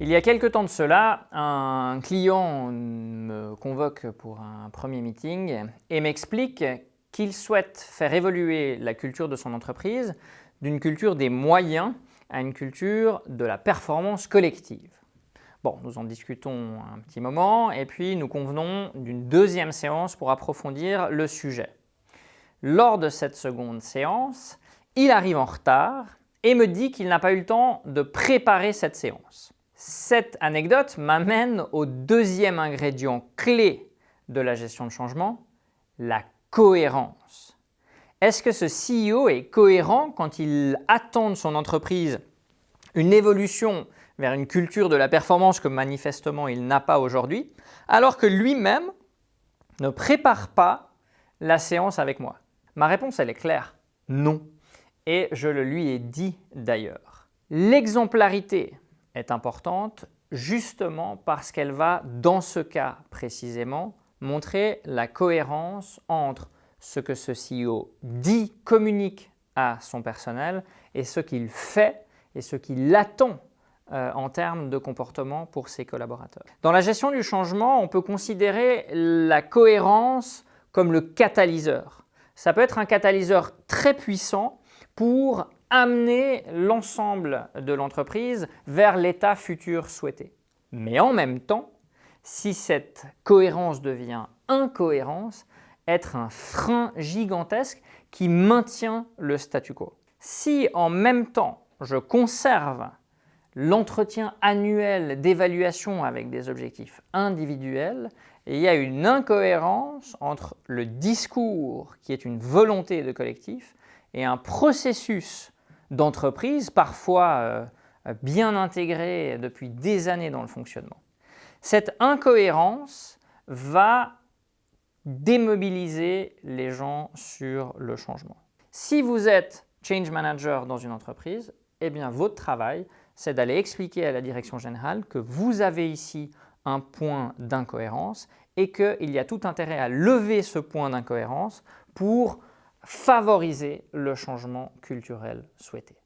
Il y a quelque temps de cela, un client me convoque pour un premier meeting et m'explique qu'il souhaite faire évoluer la culture de son entreprise d'une culture des moyens à une culture de la performance collective. Bon, nous en discutons un petit moment et puis nous convenons d'une deuxième séance pour approfondir le sujet. Lors de cette seconde séance, il arrive en retard et me dit qu'il n'a pas eu le temps de préparer cette séance. Cette anecdote m'amène au deuxième ingrédient clé de la gestion de changement, la cohérence. Est-ce que ce CEO est cohérent quand il attend de son entreprise une évolution vers une culture de la performance que manifestement il n'a pas aujourd'hui, alors que lui-même ne prépare pas la séance avec moi? Ma réponse, elle est claire, non. Et je le lui ai dit d'ailleurs. L'exemplarité est importante justement parce qu'elle va, dans ce cas précisément, montrer la cohérence entre ce que ce CEO dit, communique à son personnel et ce qu'il fait et ce qu'il attend en termes de comportement pour ses collaborateurs. Dans la gestion du changement, on peut considérer la cohérence comme le catalyseur. Ça peut être un catalyseur très puissant pour amener l'ensemble de l'entreprise vers l'état futur souhaité. Mais en même temps, si cette cohérence devient incohérence, être un frein gigantesque qui maintient le statu quo. Si en même temps, je conserve l'entretien annuel d'évaluation avec des objectifs individuels, il y a une incohérence entre le discours qui est une volonté de collectif et un processus d'entreprise, parfois bien intégré depuis des années dans le fonctionnement. Cette incohérence va démobiliser les gens sur le changement. Si vous êtes change manager dans une entreprise, eh bien votre travail, c'est d'aller expliquer à la direction générale que vous avez ici un point d'incohérence et qu'il y a tout intérêt à lever ce point d'incohérence pour favoriser le changement culturel souhaité.